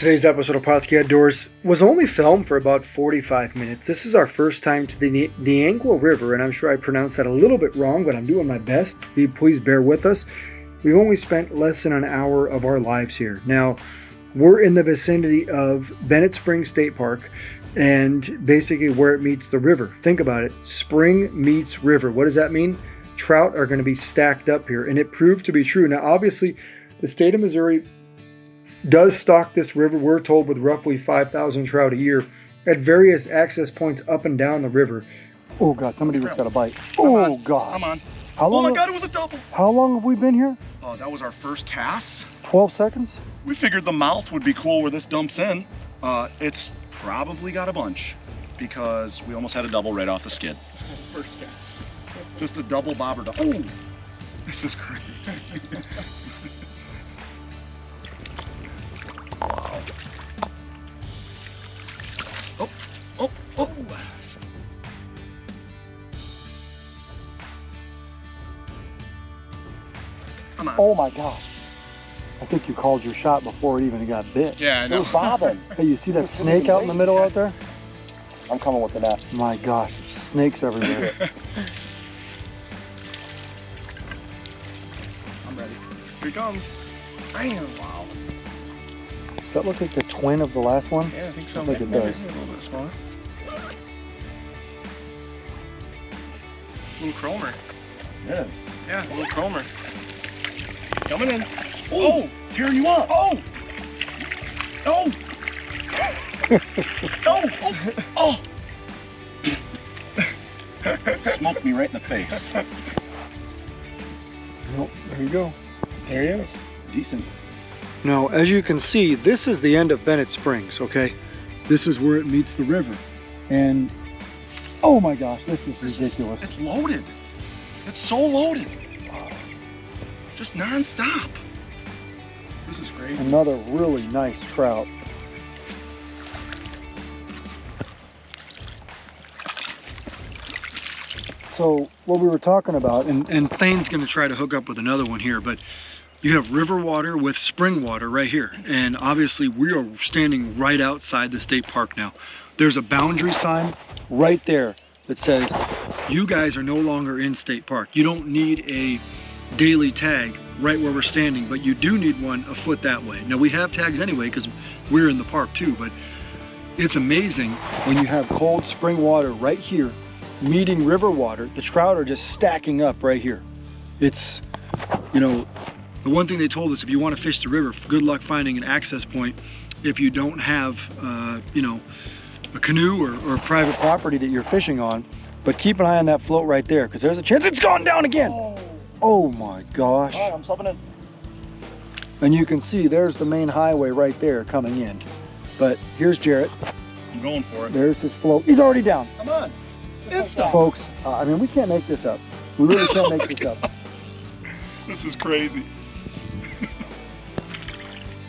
Today's episode of Pautzke Outdoors was only filmed for about 45 minutes. This is our first time to the Niangua River, and I'm sure I pronounced that a little bit wrong, but I'm doing my best. Please bear with us. We've only spent less than an hour of our lives here. Now, we're in the vicinity of Bennett Spring State Park, and basically where it meets the river. Think about it. Spring meets river. What does that mean? Trout are going to be stacked up here, and it proved to be true. Now, obviously, the state of Missouri does stock this river, we're told, with roughly 5,000 trout a year at various access points up and down the river. Oh God, somebody just got a bite. Oh God. Come on. How long? Oh my God, it was a double. How long have we been here? That was our first cast. 12 seconds? We figured the mouth would be cool where this dumps in. It's probably got a bunch because we almost had a double right off the skid. First cast. Just a double bobber. Oh, this is great. Wow. Oh, oh, oh. Come on. Oh my gosh. I think you called your shot before it even got bit. Yeah, I know. It was bobbing. Hey, you see that snake out in the middle out there? I'm coming with the net. My gosh, there's snakes everywhere. I'm ready. Here he comes. Bam. Wow. Does that look like the twin of the last one? Yeah, I think so. I think it does. A little bit smaller. Little chromer. Yes. Yeah, a little chromer. Coming in. Oh, tearing you up. Oh. Oh. Oh. Oh. Smoked me right in the face. Well, there you go. There he is. Decent. Now, as you can see, this is the end of Bennett Springs, okay? This is where it meets the river. And, oh my gosh, this is ridiculous. It's loaded. It's so loaded. Just non-stop. This is crazy. Another really nice trout. So, what we were talking about, and Thane's gonna try to hook up with another one here, but you have river water with spring water right here. And obviously we are standing right outside the state park now. There's a boundary sign right there that says, you guys are no longer in state park. You don't need a daily tag right where we're standing, but you do need one a foot that way. Now we have tags anyway because we're in the park too, but it's amazing when you have cold spring water right here meeting river water. The trout are just stacking up right here. It's, you know, the one thing they told us, if you want to fish the river, good luck finding an access point if you don't have, you know, a canoe or private property that you're fishing on. But keep an eye on that float right there, because there's a chance it's gone down again. Oh my gosh. All right, I'm subbing in. And you can see there's the main highway right there coming in. But here's Jarrett. I'm going for it. There's his float. He's already down. Come on. Instant. Folks, I mean, we can't make this up. We really can't make this up. This is crazy.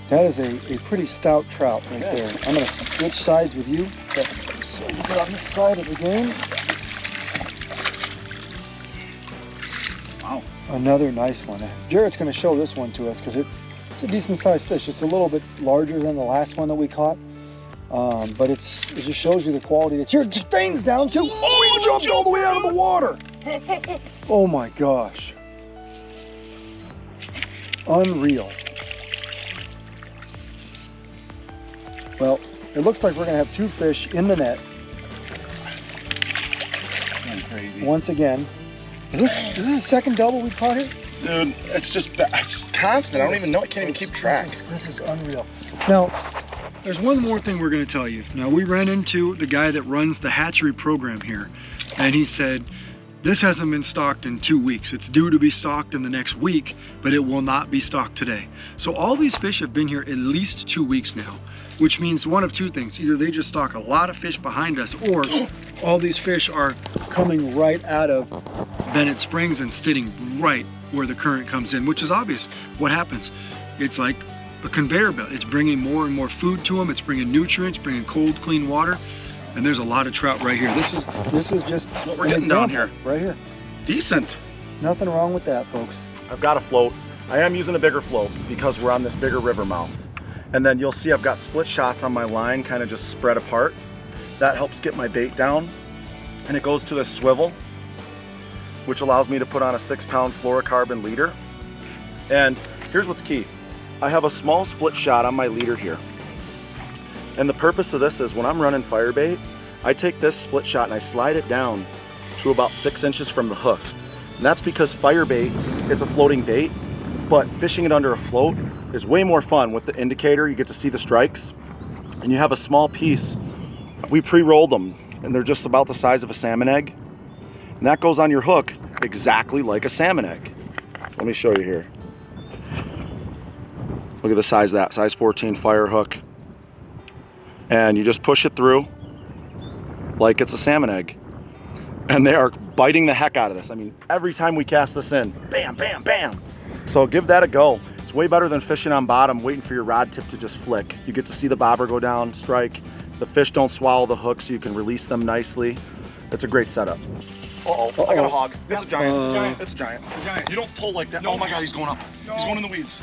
That is a pretty stout trout right there. I'm going to switch sides with you. So you get on this side of the game. Wow. Another nice one. Jarrett's going to show this one to us because it's a decent sized fish. It's a little bit larger than the last one that we caught. But it just shows you the quality that's here. Thane's down too. Oh, he jumped all the way out of the water. Oh my gosh. Unreal. Well, it looks like we're gonna have two fish in the net. I'm crazy. Once again. Is this the second double we've caught here? Dude, it's constant. I don't even know. I can't even keep track. This is unreal. Now, there's one more thing we're gonna tell you. Now, we ran into the guy that runs the hatchery program here, and he said, this hasn't been stocked in 2 weeks. It's due to be stocked in the next week, but it will not be stocked today. So all these fish have been here at least 2 weeks now, which means one of two things. Either they just stock a lot of fish behind us, or all these fish are coming right out of Bennett Springs and sitting right where the current comes in, which is obvious. What happens? It's like a conveyor belt. It's bringing more and more food to them. It's bringing nutrients, bringing cold, clean water. And there's a lot of trout right here. This is just what we're getting down here. Right here. Decent. Nothing wrong with that, folks. I've got a float. I am using a bigger float because we're on this bigger river mouth. And then you'll see I've got split shots on my line kind of just spread apart. That helps get my bait down. And it goes to this swivel, which allows me to put on a 6-pound fluorocarbon leader. And here's what's key. I have a small split shot on my leader here. And the purpose of this is when I'm running fire bait, I take this split shot and I slide it down to about 6 inches from the hook. And that's because fire bait, it's a floating bait, but fishing it under a float is way more fun. With the indicator, you get to see the strikes, and you have a small piece. We pre-rolled them, and they're just about the size of a salmon egg. And that goes on your hook exactly like a salmon egg. So let me show you here. Look at the size of that, size 14 fire hook. And you just push it through like it's a salmon egg. And they are biting the heck out of this. I mean, every time we cast this in, bam, bam, bam. So give that a go. It's way better than fishing on bottom, waiting for your rod tip to just flick. You get to see the bobber go down, strike. The fish don't swallow the hook, so you can release them nicely. It's a great setup. I got a hog. It's a giant. It's a giant. You don't pull like that. No. Oh my God, he's going up. No. He's going in the weeds.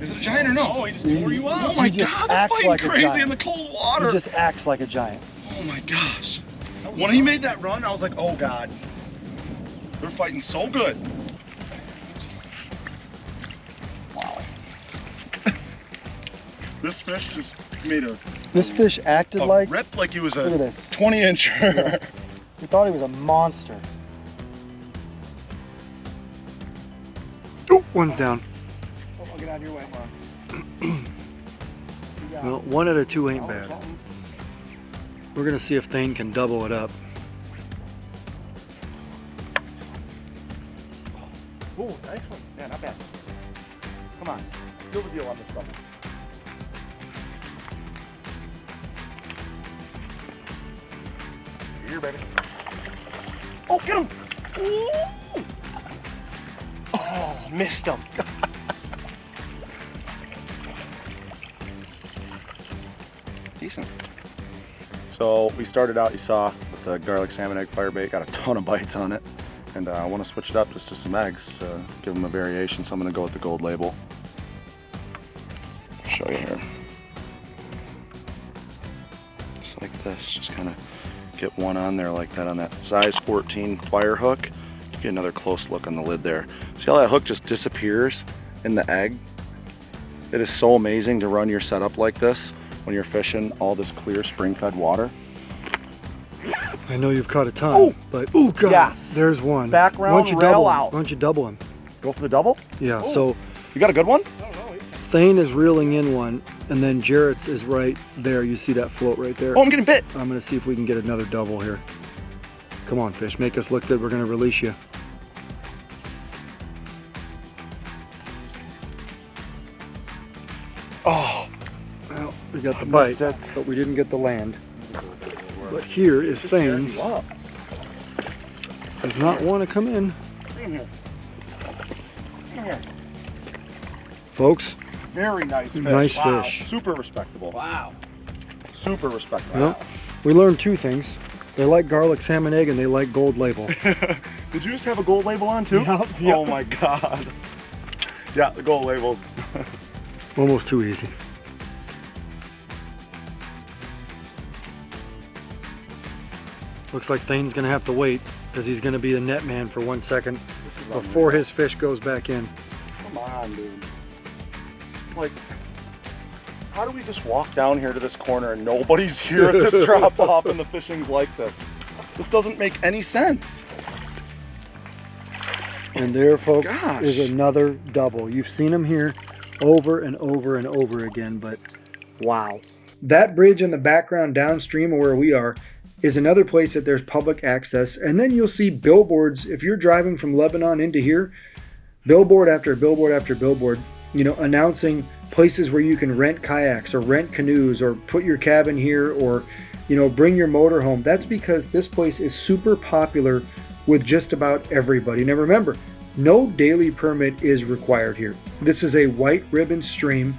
Is it a giant or no? Oh, he just tore you up. Oh my God, they're fighting like crazy in the cold water. He just acts like a giant. Oh my gosh. When he made that run, I was like, oh God. They're fighting so good. Wow. This fish just made a... This fish acted like... ripped like he was a look at this. 20-incher. Yeah. We thought he was a monster. Oh, one's down. Oh, I'll get out of your way. Well, 1 out of 2 ain't bad. We're gonna see if Thane can double it up. Oh, nice one. Yeah, not bad. Come on, seal the deal on this stuff. Here, baby. Oh, get him! Ooh. Oh, missed him. Decent. So we started out, you saw, with the garlic salmon egg firebait, got a ton of bites on it. And I want to switch it up just to some eggs to give them a variation, so I'm going to go with the gold label. I'll show you here. Just like this, just kind of get one on there like that on that size 14 fire hook. Get another close look on the lid there. See how that hook just disappears in the egg? It is so amazing to run your setup like this when you're fishing all this clear spring-fed water. I know you've caught a ton, but oh God, yes. There's one. Background rail out. Why don't you double him? Go for the double? Yeah, Oh. so You got a good one? Thane is reeling in one, and then Jarrett's is right there. You see that float right there? Oh, I'm getting bit. I'm gonna see if we can get another double here. Come on, fish, make us look good. We're gonna release you. Oh, Well, we got the bite, but we didn't get the land. But here is Thane's. Does not want to come in. Folks, very nice fish. Nice Wow. fish. Super respectable. Wow. Super respectable. well, we learned 2 things. They like garlic salmon egg and they like gold label. Did you just have a gold label on too? Yep. Oh my God. Yeah, the gold labels. Almost too easy. Looks like Thane's gonna have to wait because he's gonna be the net man for 1 second This is before his fish goes back in. Come on, dude. Like, how do we just walk down here to this corner and nobody's here at this drop off and the fishing's like this? This doesn't make any sense. And there, folks, Gosh. is another double. You've seen them here over and over and over again, but wow. That bridge in the background downstream of where we are is another place that there's public access. And then you'll see billboards. If you're driving from Lebanon into here, billboard after billboard after billboard, you know, announcing places where you can rent kayaks or rent canoes or put your cabin here or, you know, bring your motor home. That's because this place is super popular with just about everybody. Now remember, no daily permit is required here. This is a white ribbon stream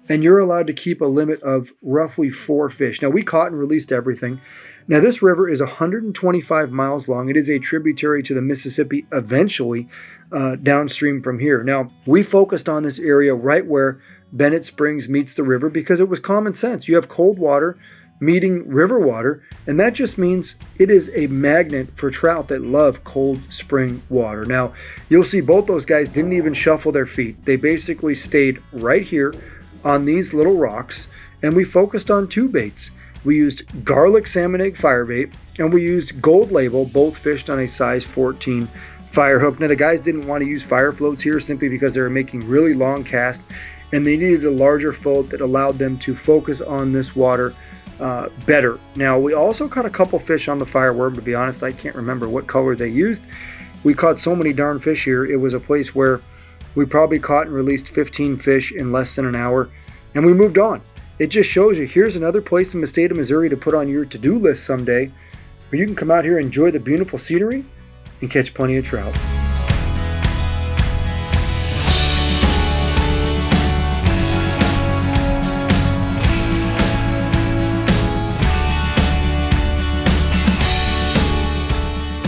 and you're allowed to keep a limit of roughly 4 fish. Now we caught and released everything. Now this river is 125 miles long. It is a tributary to the Mississippi eventually downstream from here. Now we focused on this area right where Bennett Springs meets the river because it was common sense. You have cold water meeting river water, and that just means it is a magnet for trout that love cold spring water. Now, you'll see both those guys didn't even shuffle their feet. They basically stayed right here on these little rocks, and we focused on 2 baits. We used garlic salmon egg fire bait, and we used Gold Label, both fished on a size 14 fire hook. Now, the guys didn't want to use fire floats here simply because they were making really long casts, and they needed a larger float that allowed them to focus on this water better. Now, we also caught a couple fish on the fireworm. To be honest, I can't remember what color they used. We caught so many darn fish here. It was a place where we probably caught and released 15 fish in less than an hour, and we moved on. It just shows you here's another place in the state of Missouri to put on your to-do list someday, where you can come out here and enjoy the beautiful scenery and catch plenty of trout.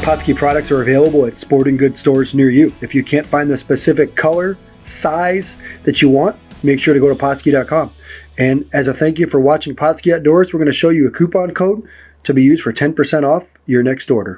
Pautzke products are available at sporting goods stores near you. If you can't find the specific color, size that you want, make sure to go to Pautzke.com. And as a thank you for watching Pautzke Outdoors, we're going to show you a coupon code to be used for 10% off your next order.